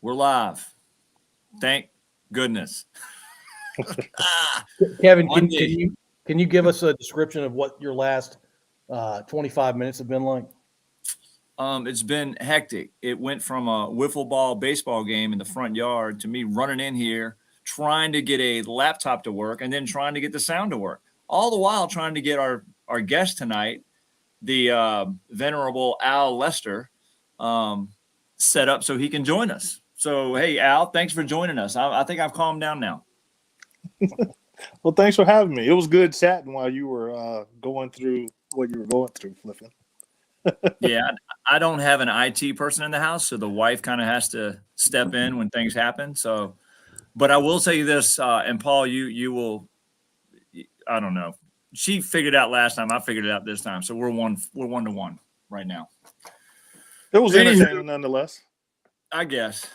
We're live. Thank goodness. Kevin, can you give us a description of what your last 25 minutes have been like? It's been hectic. It went from a wiffle ball baseball game in the front yard to me running in here, trying to get a laptop to work, and then trying to get the sound to work. All the while trying to get our guest tonight, the venerable Al Lester, set up so he can join us. So, hey, Al, thanks for joining us. I think I've calmed down now. Well, thanks for having me. It was good chatting while you were going through what you were going through, Flippin. Yeah, I don't have an IT person in the house, so the wife kind of has to step in when things happen. So, but I will tell you this, and Paul, you will. I don't know. She figured it out last time. I figured it out this time. So we're 1-1 right now. It was entertaining nonetheless. I guess.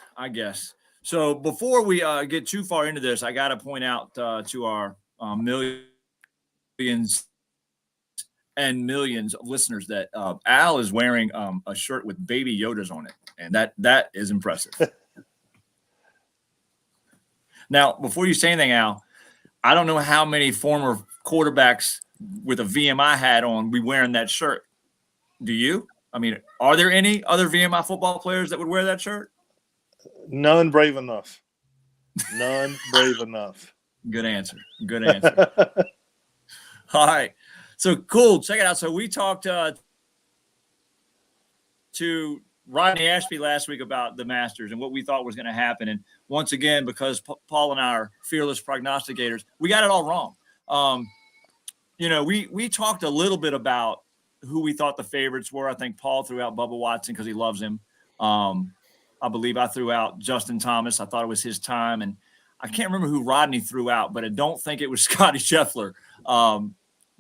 So before we get too far into this, I got to point out to our millions and millions of listeners that Al is wearing a shirt with Baby Yodas on it, and that is impressive. Now, before you say anything, Al, I don't know how many former quarterbacks with a VMI hat on be wearing that shirt. Do you? I mean, are there any other VMI football players that would wear that shirt? None brave enough. None brave enough. Good answer. All right. So cool. Check it out. So we talked to Rodney Ashby last week about the Masters and what we thought was going to happen. And once again, because Paul and I are fearless prognosticators, we got it all wrong. We talked a little bit about who we thought the favorites were. I think Paul threw out Bubba Watson because he loves him. I believe I threw out Justin Thomas. I thought it was his time. And I can't remember who Rodney threw out, but I don't think it was Scotty Scheffler.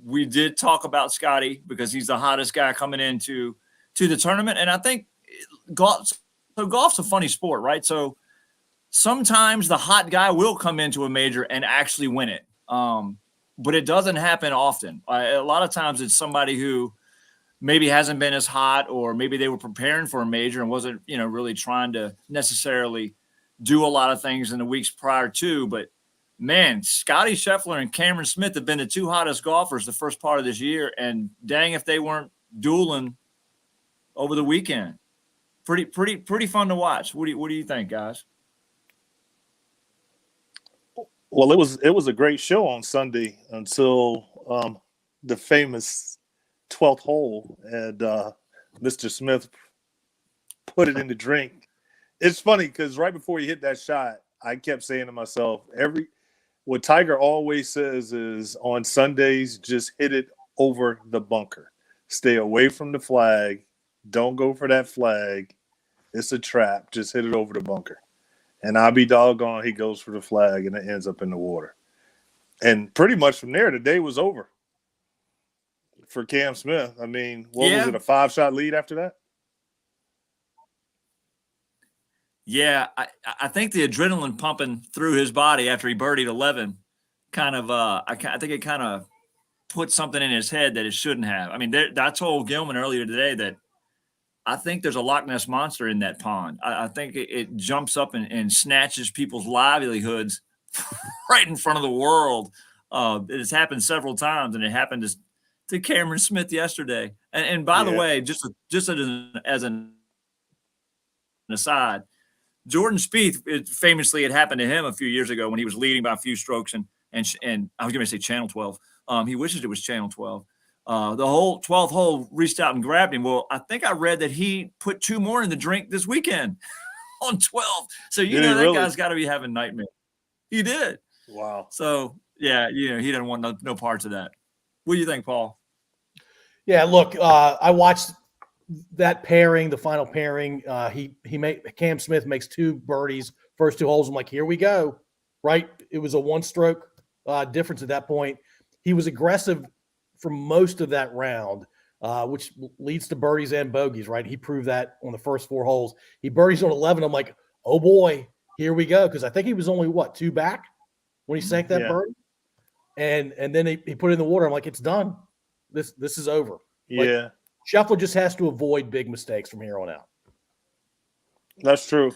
We did talk about Scotty because he's the hottest guy coming into the tournament. And I think golf's a funny sport, right? So sometimes the hot guy will come into a major and actually win it. But it doesn't happen often. A lot of times it's somebody who maybe hasn't been as hot, or maybe they were preparing for a major and wasn't, really trying to necessarily do a lot of things in the weeks prior to. But man, Scotty Scheffler and Cameron Smith have been the two hottest golfers the first part of this year. And dang, if they weren't dueling over the weekend. Pretty fun to watch. What do you think, guys? Well, it was a great show on Sunday until the famous 12th hole, and Mr. Smith put it in the drink. It's funny because right before he hit that shot, I kept saying to myself, what Tiger always says is on Sundays, just hit it over the bunker. Stay away from the flag. Don't go for that flag. It's a trap. Just hit it over the bunker. And I'll be doggone, he goes for the flag and it ends up in the water. And pretty much from there, the day was over for Cam Smith. I mean, was it, a 5-shot lead after that? Yeah, I think the adrenaline pumping through his body after he birdied 11 kind of I think it kind of put something in his head that it shouldn't have. I mean, I told Gilman earlier today that I think there's a Loch Ness monster in that pond. I think it jumps up and snatches people's livelihoods right in front of the world. It has happened several times, and it happened to Cameron Smith yesterday. And by the way, just as an aside, Jordan Spieth, famously, it happened to him a few years ago when he was leading by a few strokes, and I was going to say Channel 12. He wishes it was Channel 12. The whole 12th hole reached out and grabbed him. Well, I think I read that he put 2 more in the drink this weekend on 12. So, that guy's got to be having nightmares. He did. Wow. So, yeah, he doesn't want no parts of that. What do you think, Paul? Yeah, look, I watched that pairing, the final pairing. Cam Smith makes 2 birdies, first 2 holes. I'm like, here we go, right? It was a 1-stroke difference at that point. He was aggressive for most of that round, which leads to birdies and bogeys, right? He proved that on the first 4 holes. He birdies on 11. I'm like, oh boy, here we go. Because I think he was only 2 back when he sank that birdie, and then he put it in the water. I'm like, it's done. This is over. Yeah, Scheffler just has to avoid big mistakes from here on out. That's true.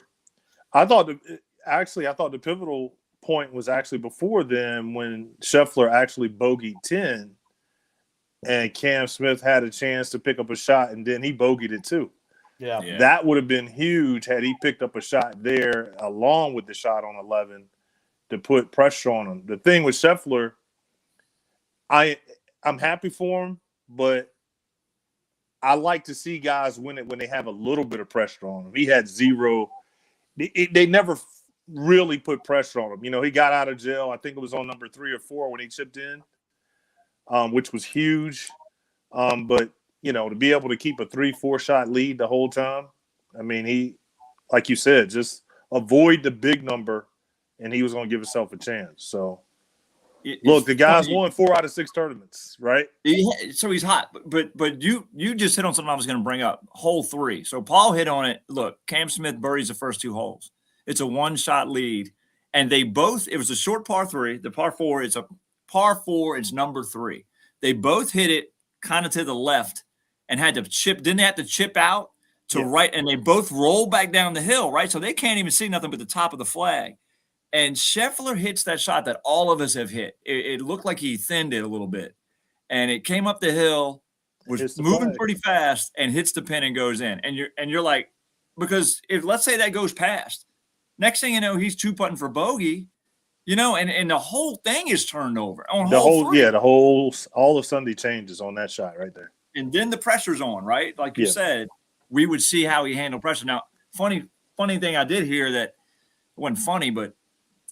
I thought the pivotal point was actually before then when Scheffler actually bogeyed 10 and Cam Smith had a chance to pick up a shot and then he bogeyed it too. Yeah. That would have been huge had he picked up a shot there along with the shot on 11 to put pressure on him. The thing with Scheffler, I'm happy for him, but I like to see guys win it when they have a little bit of pressure on them. He had zero. They never really put pressure on him. You know, he got out of jail. I think it was on number 3 or 4 when he chipped in, which was huge. But, you know, to be able to keep a 3-4 shot lead the whole time, I mean, he, like you said, just avoid the big number, and he was going to give himself a chance. So, look, the guy's won 4 out of 6 tournaments, right? So he's hot. But you just hit on something I was going to bring up. Hole 3. So Paul hit on it. Look, Cam Smith birdies the first 2 holes. It's a 1-shot lead. And they both – it was a short par 3. The par 4, it's a par 4. It's number 3. They both hit it kind of to the left and had to chip – didn't they have to chip out to right? And they both roll back down the hill, right? So they can't even see nothing but the top of the flag. And Scheffler hits that shot that all of us have hit. It looked like he thinned it a little bit. And it came up the hill, was moving pretty fast, and hits the pin and goes in. And you're like, because if let's say that goes past, next thing you know, he's 2-putting for bogey, you know, and the whole thing is turned over. On all of Sunday changes on that shot right there. And then the pressure's on, right? Like you said, we would see how he handled pressure. Now, funny thing I did hear that it wasn't funny, but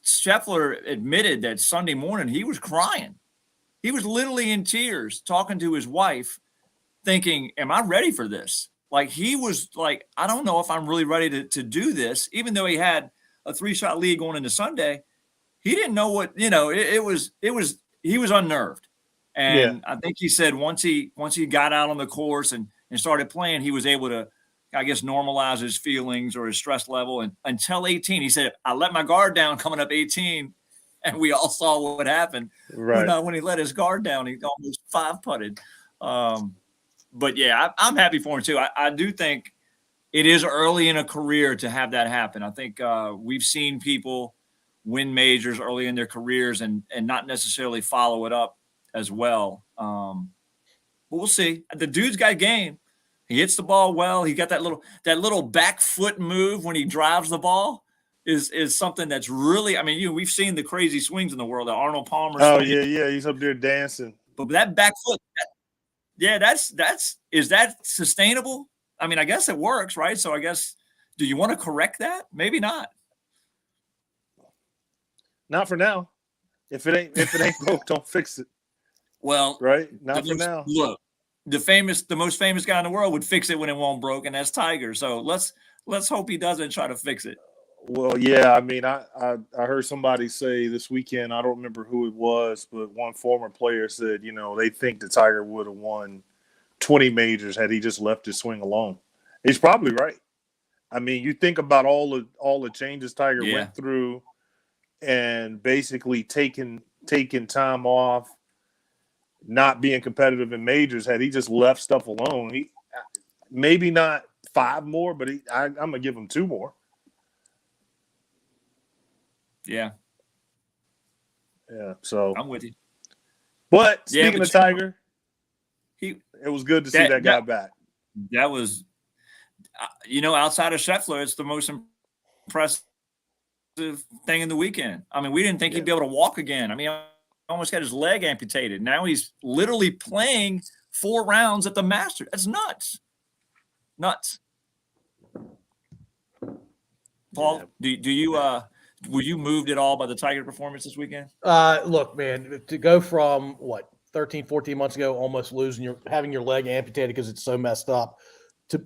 Scheffler admitted that Sunday morning he was crying. He was literally in tears talking to his wife thinking, am I ready for this? Like he was like, I don't know if I'm really ready to do this. Even though he had a 3-shot lead going into Sunday, he didn't know what, you know, he was unnerved. And I think he said once he got out on the course and started playing, he was able to, I guess, normalize his feelings or his stress level. And until 18, he said, I let my guard down coming up 18, and we all saw what happened. Right. When he let his guard down, he almost 5-putted. But, yeah, I'm happy for him, too. I do think it is early in a career to have that happen. I think we've seen people win majors early in their careers and not necessarily follow it up as well. But we'll see. The dude's got game. He hits the ball well. He got that little back foot move when he drives the ball is something that's really. I mean, we've seen the crazy swings in the world. That Arnold Palmer. Oh yeah, he's up there dancing. But that back foot, is that sustainable? I mean, I guess it works, right? So I guess, do you want to correct that? Maybe not. Not for now. If it ain't broke, don't fix it. Well, right? Not for now. Look. The most famous guy in the world would fix it when it won't broke, and that's Tiger. So let's hope he doesn't try to fix it. Well, yeah, I mean, I heard somebody say this weekend, I don't remember who it was, but one former player said, you know, they think that Tiger would have won 20 majors had he just left his swing alone. He's probably right. I mean, you think about all the changes Tiger went through and basically taking time off, not being competitive in majors. Had he just left stuff alone, he maybe not 5 more, but I'm gonna give him 2 more. Yeah. So I'm with you. But speaking of Tiger, it was good to see that guy back. That was, outside of Scheffler, it's the most impressive thing in the weekend. I mean, we didn't think he'd be able to walk again. I mean, almost got his leg amputated. Now he's literally playing 4 rounds at the Masters. That's nuts. Paul, do you were you moved at all by the Tiger performance this weekend? Look, man, to go from 13, 14 months ago, almost having your leg amputated because it's so messed up,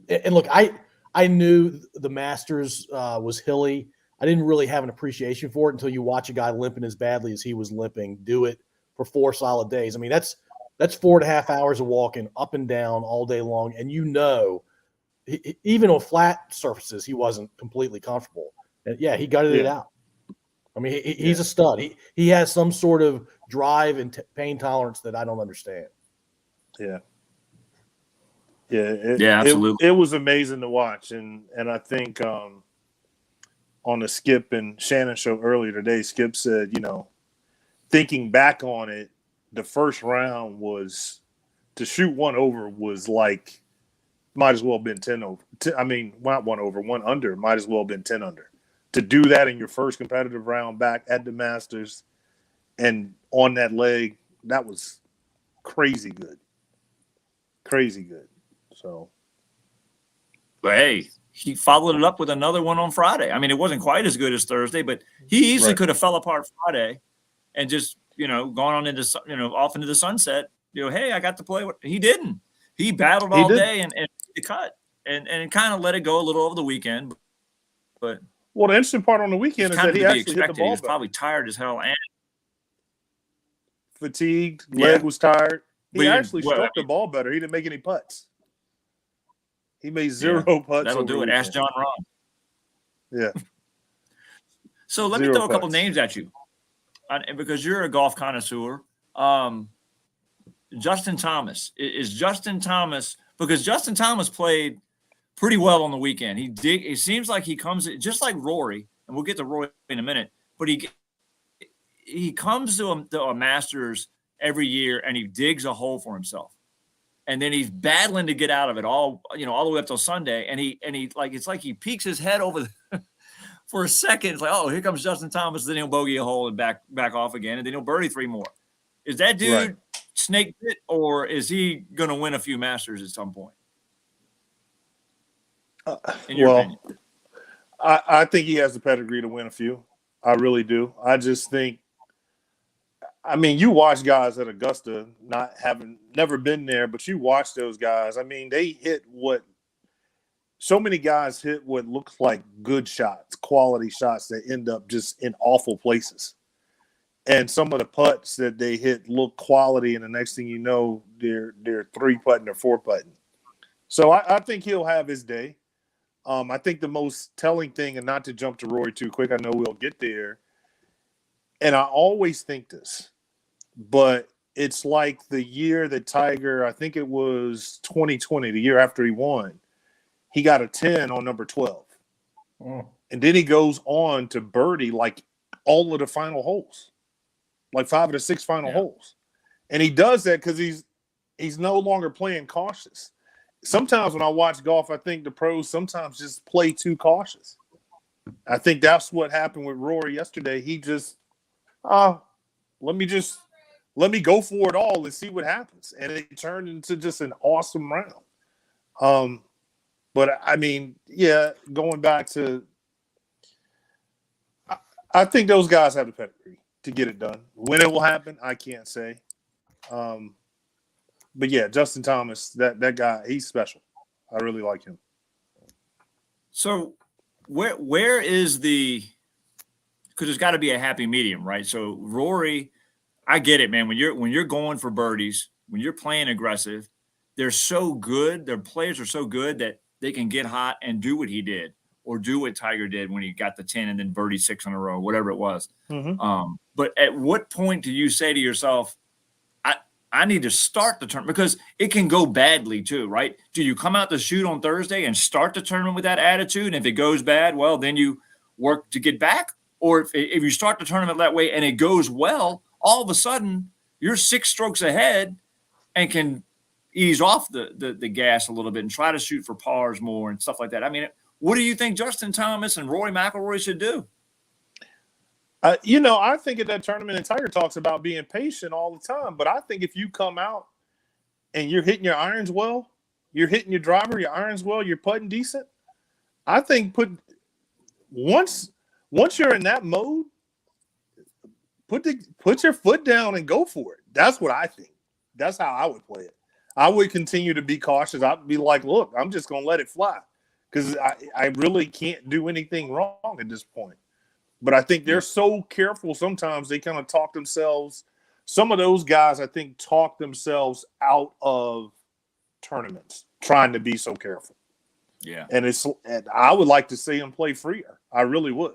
and look, I knew the Masters was hilly. I didn't really have an appreciation for it until you watch a guy limping as badly as he was limping do it for 4 solid days. I mean, that's 4.5 hours of walking up and down all day long. And even on flat surfaces, he wasn't completely comfortable. And he gutted it out. I mean, he's a stud. He has some sort of drive and pain tolerance that I don't understand. Yeah. Absolutely. It was amazing to watch. And I think, on the Skip and Shannon show earlier today. Skip said, thinking back on it, the first round was to shoot one over was like might as well have been 10 over. Not one over, one under. Might as well have been 10 under. To do that in your first competitive round back at the Masters and on that leg, that was crazy good. Crazy good. So, but hey, he followed it up with another one on Friday. I mean, it wasn't quite as good as Thursday, but he easily could have fell apart Friday and just, gone on into, off into the sunset. Hey, I got to play. He didn't. He battled all day and the cut and kind of let it go a little over the weekend. But the interesting part on the weekend is that he actually hit the ball. He was probably tired as hell and fatigued. Leg was tired. He actually struck the the ball better. He didn't make any putts. He made zero putts. That'll do it. Ask John Rahm. Yeah. So let me throw a couple names at you, because you're a golf connoisseur. Justin Thomas. Is Justin Thomas, because Justin Thomas played pretty well on the weekend. It seems like he comes just like Rory, and we'll get to Rory in a minute, but he comes to a Masters every year and he digs a hole for himself. And then he's battling to get out of it all the way up till Sunday. And he it's like he peeks his head over for a second. It's like, oh, here comes Justin Thomas. Then he'll bogey a hole and back off again. And then he'll birdie 3 more. Is that dude snake bit, or is he going to win a few Masters at some point? In your opinion? I think he has the pedigree to win a few. I really do. I just think, you watch guys at Augusta never been there, but you watch those guys. They hit so many guys hit what looks like good shots, quality shots that end up just in awful places. And some of the putts that they hit look quality, and the next thing you know, they're 3-putting or 4-putting. So I think he'll have his day. I think the most telling thing, and not to jump to Rory too quick, I know we'll get there, and I always think this, but it's like the year that Tiger, I think it was 2020, the year after he won, he got a 10 on number 12. And then he goes on to birdie like all of the final holes, like 5 of the 6 final holes. And he does that because he's no longer playing cautious. Sometimes when I watch golf, I think the pros sometimes just play too cautious. I think that's what happened with Rory yesterday. He just, let me go for it all and see what happens. And it turned into just an awesome round. But going back to, I think those guys have the pedigree to get it done. When it will happen, I can't say. But yeah, Justin Thomas, that guy, he's special. I really like him. So where is because there's got to be a happy medium, right? So Rory, I get it, man. When you're going for birdies, when you're playing aggressive, they're so good. Their players are so good that they can get hot and do what he did, or do what Tiger did when he got the 10 and then birdie 6 in a row, whatever it was. Mm-hmm. But at what point do you say to yourself, I need to start the tournament? Because it can go badly too, right? Do you come out to shoot on Thursday and start the tournament with that attitude? And if it goes bad, well, then you work to get back. Or if you start the tournament that way and it goes well, all of a sudden you're 6 strokes ahead and can ease off the gas a little bit and try to shoot for pars more and stuff like that. What do you think Justin Thomas and Rory McIlroy should do? I think at that tournament, and Tiger talks about being patient all the time, but I think if you come out and you're hitting your irons well, you're hitting your driver, your irons well, you're putting decent, I think once you're in that mode, put your foot down and go for it. That's what I think. That's how I would play it. I would continue to be cautious. I'd be like, look, I'm just going to let it fly because I really can't do anything wrong at this point. But I think they're so careful sometimes they kind of talk themselves. Some of those guys, I think, talk themselves out of tournaments trying to be so careful. Yeah. And I would like to see him play freer. I really would.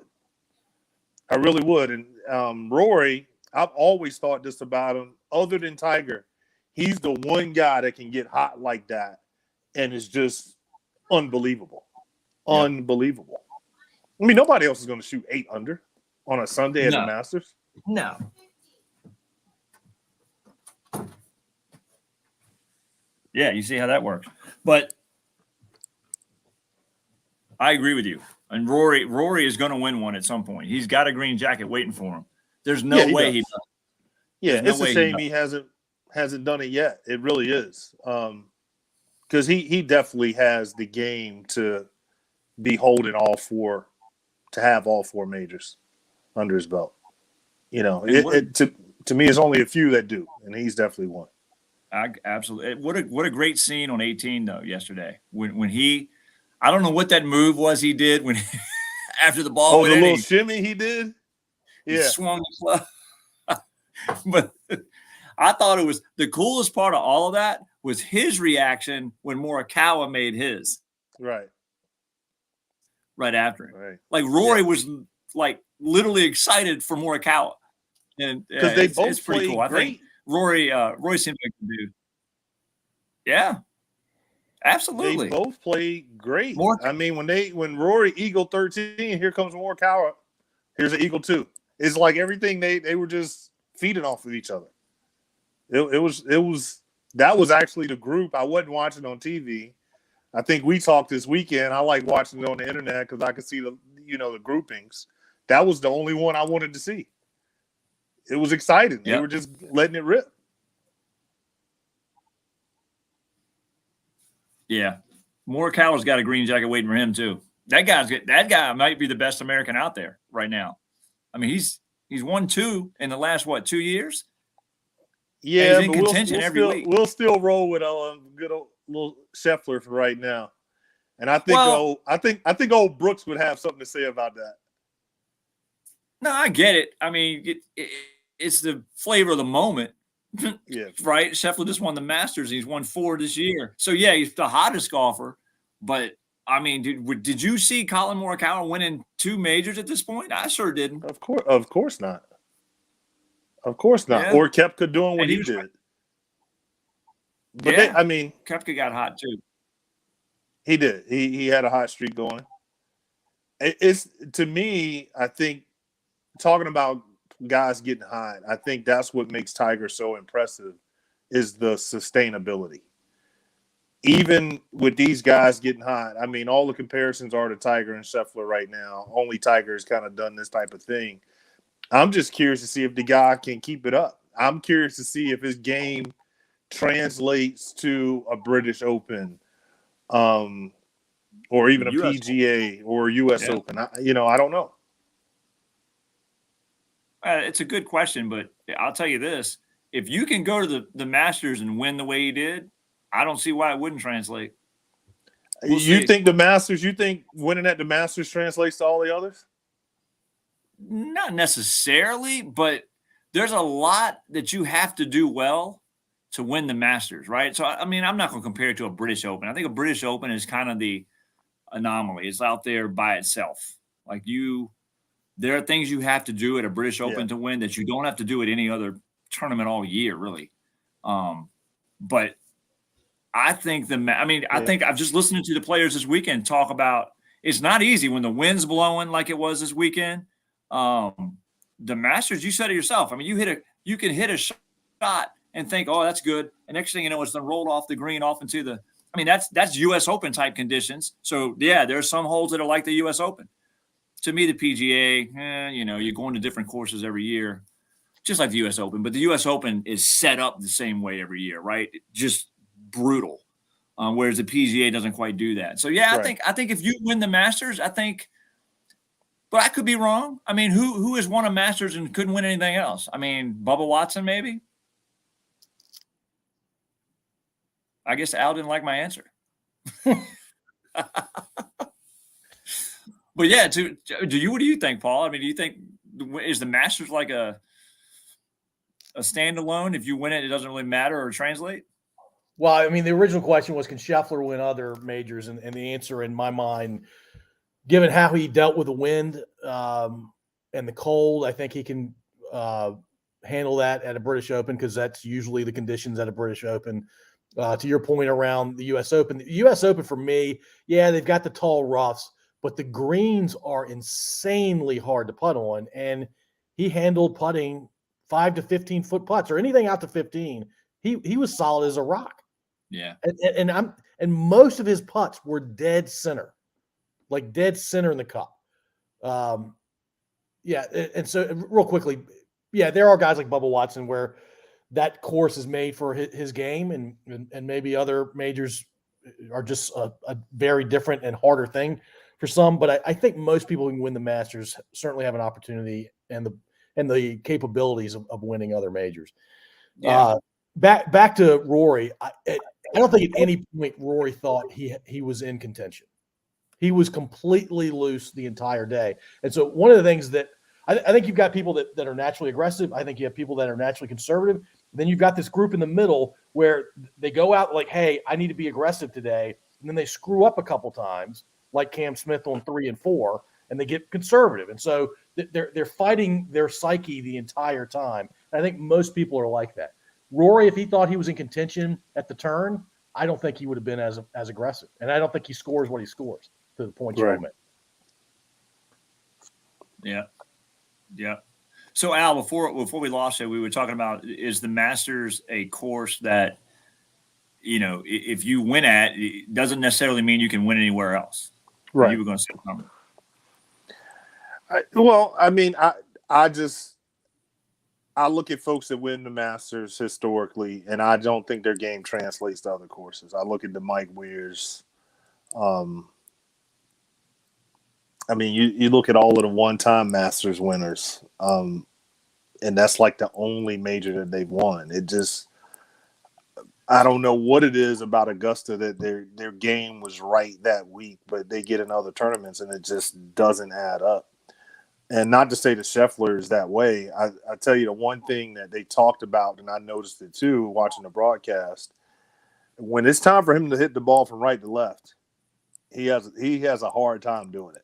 And Rory, I've always thought this about him. Other than Tiger, he's the one guy that can get hot like that and is just unbelievable. Yeah. Unbelievable. I mean, nobody else is going to shoot 8 under on a Sunday at the No. Masters. No. Yeah, you see how that works. But I agree with you. And Rory is going to win one at some point. He's got a green jacket waiting for him. There's no way he does. Yeah, There's it's no a way shame he hasn't done it yet. It really is. Because he definitely has the game to be holding to have all 4 majors under his belt. You know, to me, it's only a few that do, and he's definitely one. Absolutely. What a great scene on 18 though yesterday when he, I don't know what that move was he did when after the ball. Oh, the little shimmy he did. He Yeah, swung the club. But I thought it was the coolest part of all of that was his reaction when Morikawa made his right after him. Right. Like Rory was like literally excited for Morikawa, and because they both it's pretty cool. great. I think Rory seemed like a dude. Yeah, absolutely. They both played great. I mean, when Rory eagle 13, here comes Morikawa. Here's an eagle 2. It's like everything they were just feeding off of each other. It was that was actually the group. I wasn't watching on TV. I think we talked this weekend. I like watching it on the internet because I could see the groupings. That was the only one I wanted to see. It was exciting. They were just letting it rip. Yeah, Morikawa's got a green jacket waiting for him too. That guy might be the best American out there right now. I mean, he's won 2 in the last 2 years. Yeah, he's in contention every week. We'll still roll with good old little Scheffler for right now, and I think I think old Brooks would have something to say about that. No, I get it. I mean, it's the flavor of the moment. Yeah. Right? Scheffler just won the Masters. He's won 4 this year. So, yeah, he's the hottest golfer. But, I mean, did you see Colin Morikawa winning 2 majors at this point? I sure didn't. Of course not. Of course not. Yeah. Or Koepka doing what he did. But Koepka got hot too. He did. He had a hot streak going. It's to me, I think, talking about guys getting hot, I think that's what makes Tiger so impressive is the sustainability. Even with these guys getting hot, I mean, all the comparisons are to Tiger and Scheffler right now. Only Tiger has kind of done this type of thing. I'm just curious to see if the guy can keep it up. I'm curious to see if his game translates to a British Open, or even a PGA or US Open. I don't know. It's a good question, but I'll tell you this. If you can go to the Masters and win the way he did, I don't see why it wouldn't translate. You think winning at the Masters translates to all the others? Not necessarily, but there's a lot that you have to do well to win the Masters, right? So, I mean, I'm not going to compare it to a British Open. I think a British Open is kind of the anomaly. It's out there by itself. Like there are things you have to do at a British Open to win that you don't have to do at any other tournament all year, really. But I think I think I've just listened to the players this weekend talk about it's not easy when the wind's blowing like it was this weekend. The Masters, you said it yourself. I mean, you can hit a shot and think, oh, that's good. And next thing you know, it's then rolled off the green off into that's US Open type conditions. So yeah, there's some holes that are like the US Open. To me, the PGA, you're going to different courses every year, just like the US Open. But the US Open is set up the same way every year, right? Just brutal. Whereas the PGA doesn't quite do that. So yeah, right. I think if you win the Masters, but I could be wrong. I mean, who has won a Masters and couldn't win anything else? I mean, Bubba Watson, maybe. I guess Al didn't like my answer. But yeah, what do you think, Paul? I mean, do you think is the Masters like a standalone? If you win it, it doesn't really matter or translate? Well, I mean, the original question was, can Scheffler win other majors? And the answer in my mind, given how he dealt with the wind and the cold, I think he can handle that at a British Open because that's usually the conditions at a British Open. To your point around the U.S. Open, the U.S. Open for me, yeah, they've got the tall roughs, but the greens are insanely hard to putt on. And he handled putting 5 to 15 foot putts or anything out to 15. He was solid as a rock. Yeah. And most of his putts were dead center, like dead center in the cup. Yeah. And so real quickly, yeah, there are guys like Bubba Watson where that course is made for his game, and maybe other majors are just a very different and harder thing for some. But I think most people who can win the Masters certainly have an opportunity and the capabilities of winning other majors. Yeah. Back to Rory. I don't think at any point Rory thought he was in contention. He was completely loose the entire day. And so one of the things that I think you've got people that are naturally aggressive. I think you have people that are naturally conservative. Then you've got this group in the middle where they go out like, hey, I need to be aggressive today. And then they screw up a couple times, like Cam Smith on 3 and 4, and they get conservative. And so they're fighting their psyche the entire time. And I think most people are like that. Rory, if he thought he was in contention at the turn, I don't think he would have been as aggressive. And I don't think he scores what he scores to the point you made. Yeah. Yeah. So Al, before we lost it, we were talking about, is the Masters a course that, if you win at, it doesn't necessarily mean you can win anywhere else. Right. You were going to say something. I look at folks that win the Masters historically, and I don't think their game translates to other courses. I look at the Mike Weirs. You look at all of the one-time Masters winners, and that's like the only major that they've won. I don't know what it is about Augusta that their game was right that week, but they get in other tournaments and it just doesn't add up. And not to say the Scheffler is that way. I tell you the one thing that they talked about, and I noticed it too watching the broadcast, when it's time for him to hit the ball from right to left, he has a hard time doing it.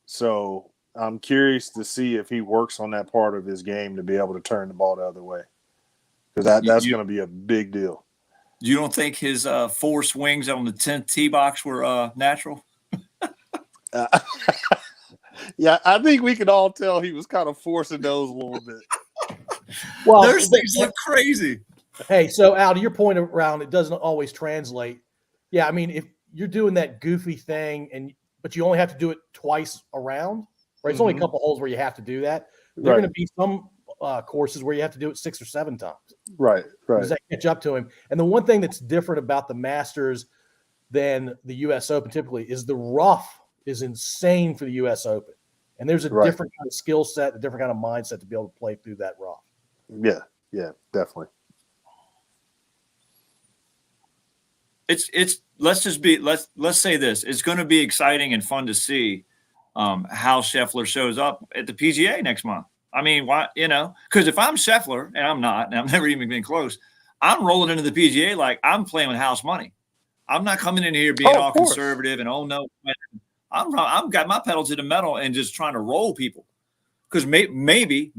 So I'm curious to see if he works on that part of his game to be able to turn the ball the other way, because that's going to be a big deal. You don't think his 4 swings on the 10th tee box were natural? Yeah, I think we could all tell he was kind of forcing those a little bit. Well, those things look crazy. Hey, so Al, to your point around it doesn't always translate. Yeah, I mean, if you're doing that goofy thing but you only have to do it twice around, right? It's only a couple holes where you have to do that. There are going to be some courses where you have to do it 6 or 7 times. Right. Does that catch up to him? And the one thing that's different about the Masters than the U.S. Open typically is the rough is insane for the U.S. Open. And there's a different kind of skill set, a different kind of mindset to be able to play through that rough. Yeah, definitely. Let's say this. It's going to be exciting and fun to see how Scheffler shows up at the PGA next month. I mean, why? Because if I'm Scheffler, and I'm not, and I've never even been close, I'm rolling into the PGA like I'm playing with house money. I'm not coming in here being all conservative and no. I'm got my pedal to the metal and just trying to roll people, because maybe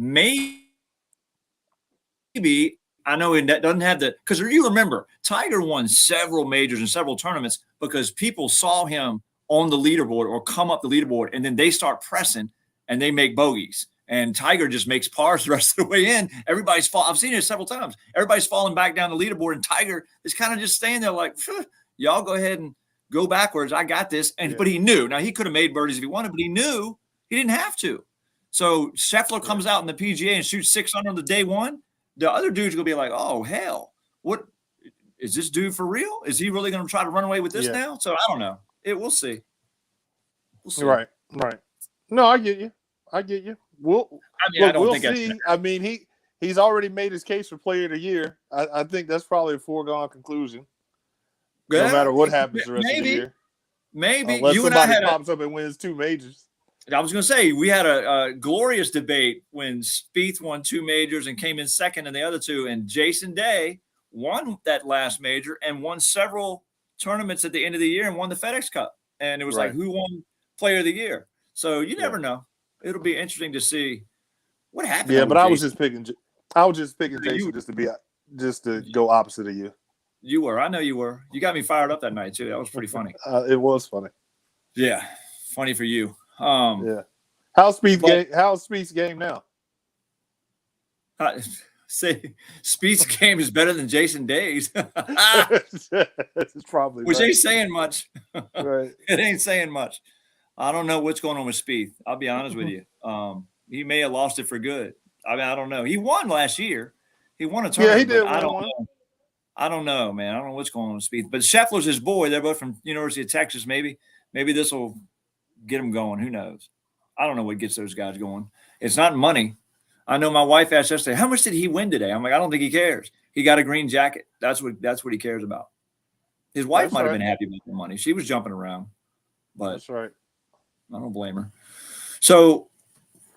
I know it doesn't have because you remember Tiger won several majors and several tournaments because people saw him on the leaderboard or come up the leaderboard, and then they start pressing and they make bogeys. And Tiger just makes pars the rest of the way in. I've seen it several times. Everybody's falling back down the leaderboard, and Tiger is kind of just staying there like, y'all go ahead and go backwards. I got this. But he knew. Now, he could have made birdies if he wanted, but he knew he didn't have to. So Scheffler comes out in the PGA and shoots 6 under on the day one. The other dude's going to be like, oh, hell, what is this dude for real? Is he really going to try to run away with this now? So I don't know. We'll see. Right. No, I get you. I don't think see. I mean, he's already made his case for Player of the Year. I think that's probably a foregone conclusion. No matter what happens the rest of the year. Maybe. Unless you and somebody I pops up and wins 2 majors. I was going to say, we had a glorious debate when Spieth won 2 majors and came in second in the other 2, and Jason Day won that last major and won several tournaments at the end of the year and won the FedEx Cup. And it was like, who won Player of the Year? So you never know. It'll be interesting to see what happened. Yeah, but I was just picking Jason just to go opposite of you. You were. I know you were. You got me fired up that night too. That was pretty funny. It was funny. Yeah. Funny for you. Yeah. How's Spieth's game now? Say Spieth's game is better than Jason Day's. It's probably Which right. ain't saying much. Right. It ain't saying much. I don't know what's going on with Spieth. I'll be honest with you. He may have lost it for good. I mean, I don't know. He won last year. He won a tournament. Yeah, he did but I win don't one. know. I don't know, man. I don't know what's going on with Spieth. But Scheffler's his boy. They're both from University of Texas. Maybe this will get them going. Who knows? I don't know what gets those guys going. It's not money. I know my wife asked yesterday, how much did he win today? I'm like, I don't think he cares. He got a green jacket. That's what he cares about. His wife might have been happy about the money. She was jumping around, but That's right. I don't blame her. So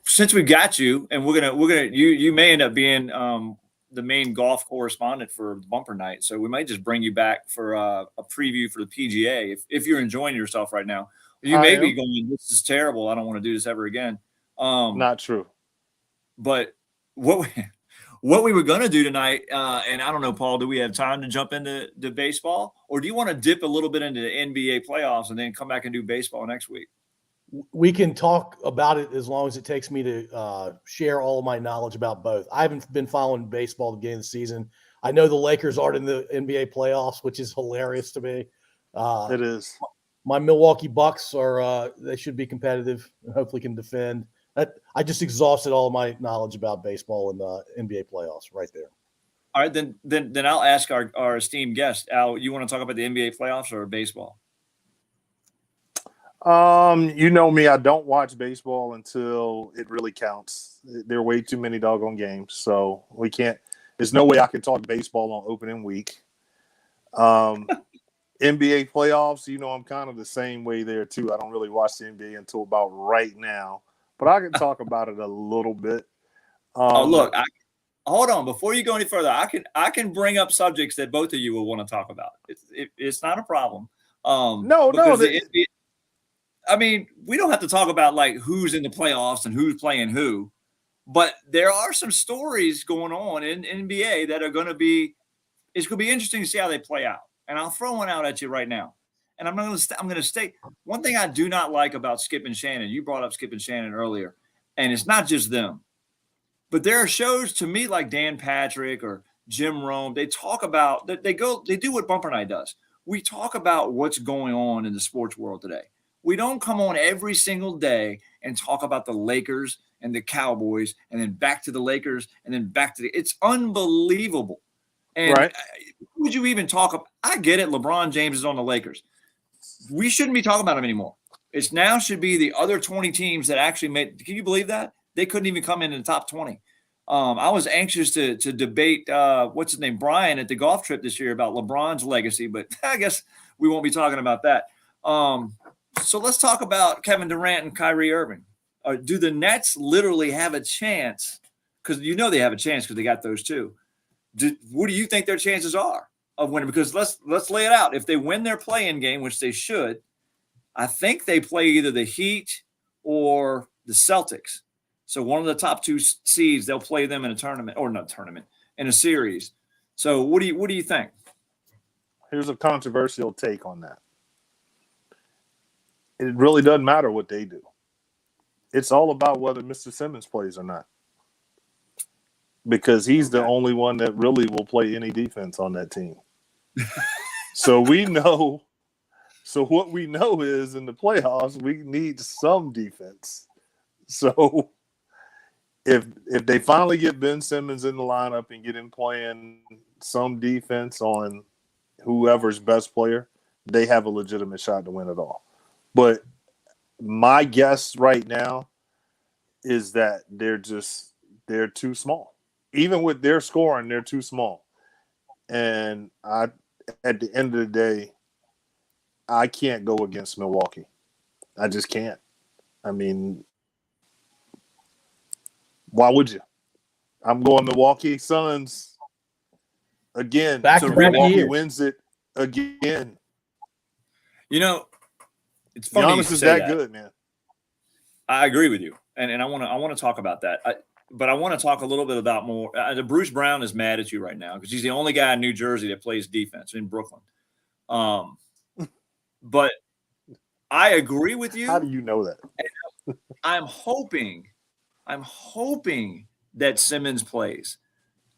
since we got you, and we're gonna you may end up being the main golf correspondent for Bumper Night. So we might just bring you back for a preview for the PGA if you're enjoying yourself right now. You may be going, this is terrible. I don't want to do this ever again. Not true. But what we were going to do tonight, and I don't know, Paul, do we have time to jump into the baseball? Or do you want to dip a little bit into the NBA playoffs and then come back and do baseball next week? We can talk about it as long as it takes me to share all of my knowledge about both. I haven't been following baseball at the beginning of the season. I know the Lakers aren't in the NBA playoffs, which is hilarious to me. It is. My Milwaukee Bucks are they should be competitive and hopefully can defend. I just exhausted all of my knowledge about baseball and the NBA playoffs right there. All right, then I'll ask our esteemed guest, Al, you want to talk about the NBA playoffs or baseball? You know me, I don't watch baseball until it really counts. There are way too many doggone games, so we can't. There's no way I can talk baseball on opening week. NBA playoffs, you know, I'm kind of the same way there too. I don't really watch the NBA until about right now, but I can talk about it a little bit. Look, hold on. Before you go any further, I can bring up subjects that both of you will want to talk about. It's not a problem. No. I mean, we don't have to talk about like who's in the playoffs and who's playing who, but there are some stories going on in NBA that are going to be. It's going to be interesting to see how they play out. And I'll throw one out at you right now. And I'm going to state one thing I do not like about Skip and Shannon. You brought up Skip and Shannon earlier, and it's not just them. But there are shows to me like Dan Patrick or Jim Rome. They talk about they do what Bumper Night does. We talk about what's going on in the sports world today. We don't come on every single day and talk about the Lakers and the Cowboys and then back to the Lakers and then back to it's unbelievable. And right. Would you even talk about? I get it. LeBron James is on the Lakers. We shouldn't be talking about him anymore. It's now should be the other 20 teams that actually made. Can you believe that? They couldn't even come in the top 20. I was anxious to debate what's his name, Brian, at the golf trip this year about LeBron's legacy, but I guess we won't be talking about that. So let's talk about Kevin Durant and Kyrie Irving. Do the Nets literally have a chance? Because you know they have a chance because they got those two. What do you think their chances are of winning? Because let's lay it out. If they win their play-in game, which they should, I think they play either the Heat or the Celtics. So one of the top two seeds, they'll play them in a tournament, or not tournament, in a series. So what do you think? Here's a controversial take on that. It really doesn't matter what they do. It's all about whether Mr. Simmons plays or not. Because he's the only one that really will play any defense on that team. So we know. So what we know is in the playoffs, we need some defense. So if they finally get Ben Simmons in the lineup and get him playing some defense on whoever's best player, they have a legitimate shot to win it all. But my guess right now is that they're too small. Even with their scoring, they're too small. And at the end of the day, I can't go against Milwaukee. I just can't. I mean, why would you? I'm going Milwaukee Suns again. So Milwaukee wins it again. You know, it's funny. Giannis is that good, man. I agree with you, and I want to talk about that. But I want to talk a little bit about more. Bruce Brown is mad at you right now because he's the only guy in New Jersey that plays defense in Brooklyn. But I agree with you. How do you know that? I'm hoping that Simmons plays.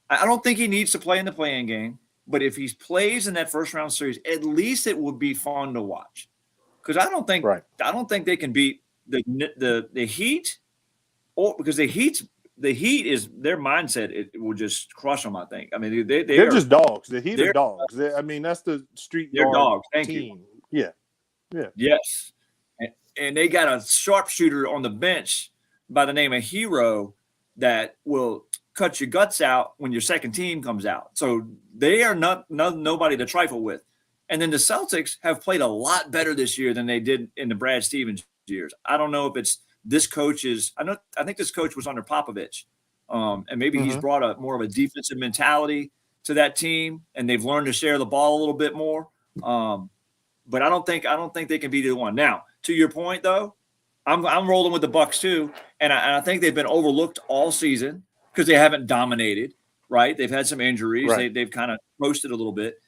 I don't think he needs to play in the play-in game, but if he plays in that first round series, at least it would be fun to watch. Because I don't think they can beat the Heat, or because the Heat is their mindset. It will just crush them. I think. I mean, they're just dogs. The Heat are dogs. That's the street they're yard dogs. Thank team. you. Yeah. Yes, and they got a sharpshooter on the bench by the name of Hero that will cut your guts out when your second team comes out. So they are nobody to trifle with. And then the Celtics have played a lot better this year than they did in the Brad Stevens years. I don't know if it's this coach's. I think this coach was under Popovich, and maybe he's brought a more of a defensive mentality to that team, and they've learned to share the ball a little bit more. But I don't think they can beat either one. Now, to your point though, I'm rolling with the Bucks too, and I think they've been overlooked all season because they haven't dominated. Right? They've had some injuries. Right. They've kind of roasted a little bit.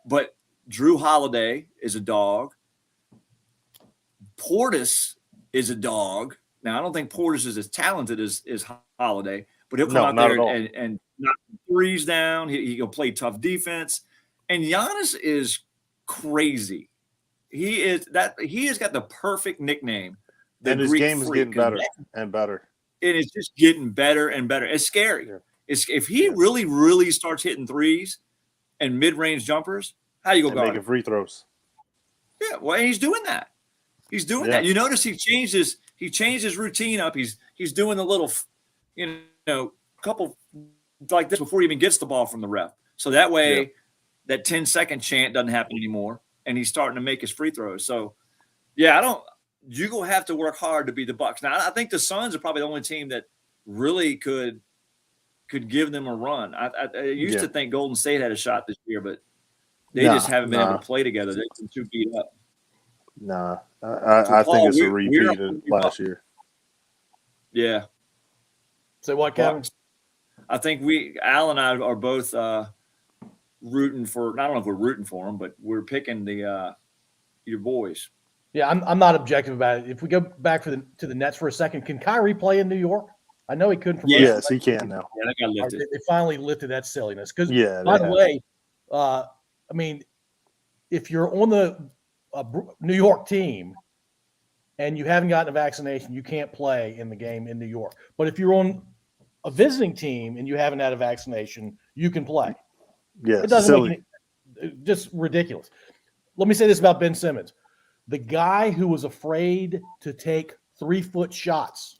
But Drew Holiday is a dog. Portis is a dog. Now, I don't think Portis is as talented as Holiday, but he'll come out there and knock threes down. He'll play tough defense. And Giannis is crazy. He has got the perfect nickname. And his game is getting better and better. It is just getting better and better. It's scary. Yeah. If he really, really starts hitting threes and mid-range jumpers, how you go guard making free throws? Yeah, well, he's doing that. He's doing that. You notice he changed his routine up. He's doing the little, couple like this before he even gets the ball from the ref. So that way, that 10-second chant doesn't happen anymore, and he's starting to make his free throws. So, yeah, you gonna have to work hard to beat the Bucks. Now, I think the Suns are probably the only team that really could give them a run. I used to think Golden State had a shot this year, but they just haven't been able to play together. They've been too beat up. Nah, I think it's a repeat of last year. Yeah. So what, Kevin? I think Al and I are both rooting for. I don't know if we're rooting for them, but we're picking your boys. Yeah, I'm not objective about it. If we go back to the Nets for a second, can Kyrie play in New York? I know he couldn't. Yes, he can now. Yeah, that got lifted. They finally lifted that silliness. Because, by the way, I mean, if you're on the New York team and you haven't gotten a vaccination, you can't play in the game in New York. But if you're on a visiting team and you haven't had a vaccination, you can play. Yeah, it doesn't make just ridiculous. Let me say this about Ben Simmons. The guy who was afraid to take 3-foot shots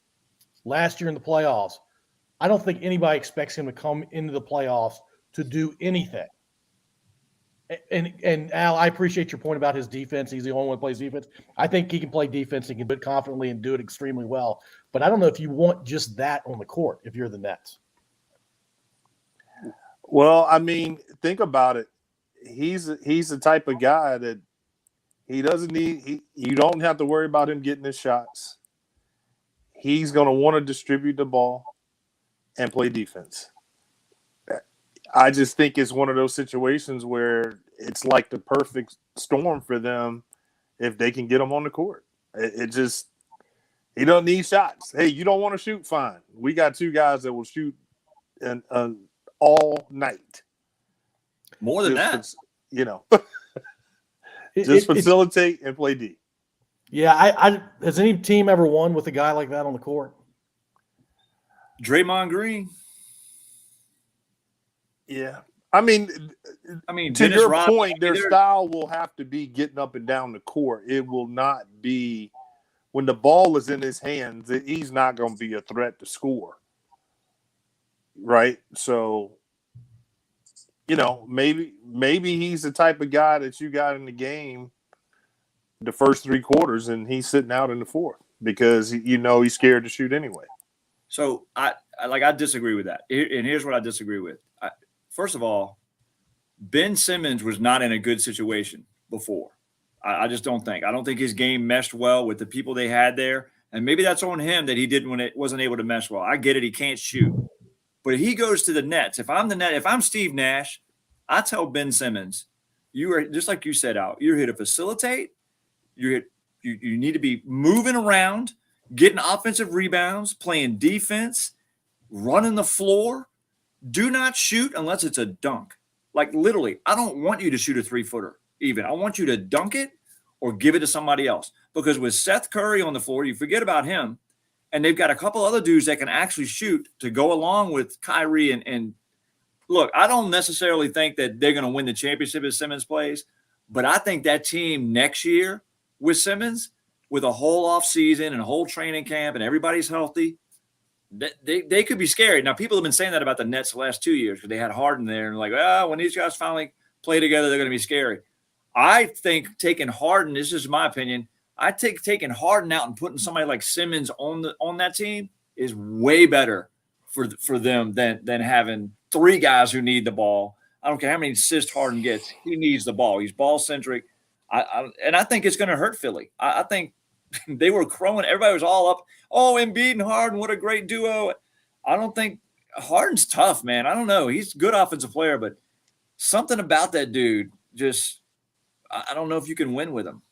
last year in the playoffs, I don't think anybody expects him to come into the playoffs to do anything. And Al, I appreciate your point about his defense. He's the only one who plays defense. I think he can play defense. He can do it confidently and do it extremely well. But I don't know if you want just that on the court if you're the Nets. Well, I mean, think about it. He's the type of guy that he doesn't need. You don't have to worry about him getting his shots. He's going to want to distribute the ball and play defense. I just think it's one of those situations where it's like the perfect storm for them if they can get him on the court. He doesn't need shots. Hey, you don't want to shoot? Fine. We got two guys that will shoot all night. More than that. Just facilitate and play D. Yeah, has any team ever won with a guy like that on the court? Draymond Green. Yeah. I mean, to Dennis your Rodman, point, their style will have to be getting up and down the court. It will not be when the ball is in his hands, he's not going to be a threat to score. Right? So, maybe he's the type of guy that you got in the game the first 3 quarters and he's sitting out in the fourth because he's scared to shoot anyway. So I disagree with that. And here's what I disagree with. First of all, Ben Simmons was not in a good situation before. I just don't think. I don't think his game meshed well with the people they had there. And maybe that's on him that he didn't when it wasn't able to mesh well. I get it. He can't shoot. But he goes to the Nets. If I'm Steve Nash, I tell Ben Simmons, you are just like you said, Al, you're here to facilitate You need to be moving around, getting offensive rebounds, playing defense, running the floor. Do not shoot unless it's a dunk. Like literally, I don't want you to shoot a 3-footer even. I want you to dunk it or give it to somebody else. Because with Seth Curry on the floor, you forget about him. And they've got a couple other dudes that can actually shoot to go along with Kyrie. And look, I don't necessarily think that they're going to win the championship if Simmons plays. But I think that team next year with Simmons, with a whole off season and a whole training camp and everybody's healthy, they could be scary. Now, people have been saying that about the Nets the last 2 years because they had Harden there and like, when these guys finally play together, they're going to be scary. I think taking Harden, this is my opinion, I think taking Harden out and putting somebody like Simmons on that team is way better for them than having three guys who need the ball. I don't care how many assists Harden gets. He needs the ball. He's ball-centric. And I think it's going to hurt Philly. I think they were crowing. Everybody was all up. Oh, Embiid and Harden, what a great duo. I don't think Harden's tough, man. I don't know. He's a good offensive player, but something about that dude just I don't know if you can win with him.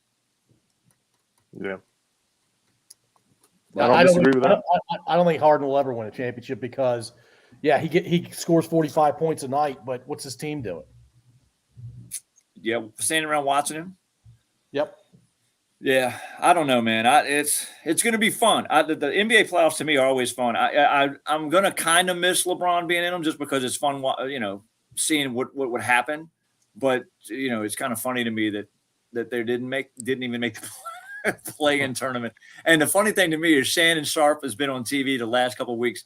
Yeah. I don't disagree with that. I don't think Harden will ever win a championship because, he scores 45 points a night, but what's his team doing? Yeah, standing around watching him. Yep. Yeah, I don't know, man. It's going to be fun. The NBA playoffs to me are always fun. I'm going to kind of miss LeBron being in them just because it's fun, seeing what would happen. But it's kind of funny to me that they didn't even make the play-in tournament. And the funny thing to me is Shannon Sharp has been on TV the last couple of weeks,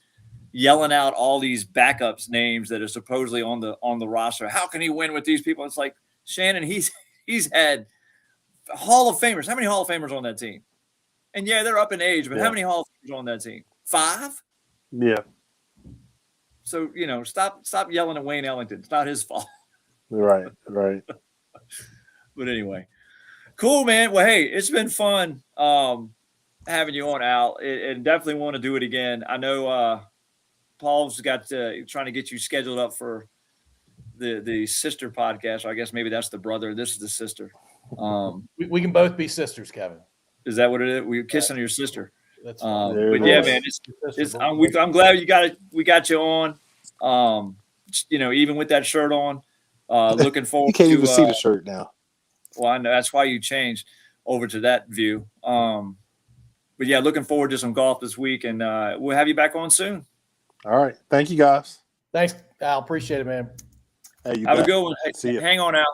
yelling out all these backups names that are supposedly on the roster. How can he win with these people? It's like, Shannon, he's had Hall of Famers. How many Hall of Famers on that team? And they're up in age, but how many Hall of Famers on that team? 5? Yeah. So, stop yelling at Wayne Ellington. It's not his fault. Right. But anyway, cool, man. Well, hey, it's been fun having you on, Al, and definitely want to do it again. I know Paul's got trying to get you scheduled up for the sister podcast. Or I guess maybe that's the brother. This is the sister. We can both be sisters, Kevin. Is that what it is? We're kissing your sister. That's but man, I'm glad we got you on. Even with that shirt on. Looking forward. You can't to, even see the shirt now. Well, I know that's why you changed over to that view. But looking forward to some golf this week, and we'll have you back on soon. All right, thank you guys. Thanks, Al. Appreciate it, man. Hey, Have a good one. See ya. Hang on, Al.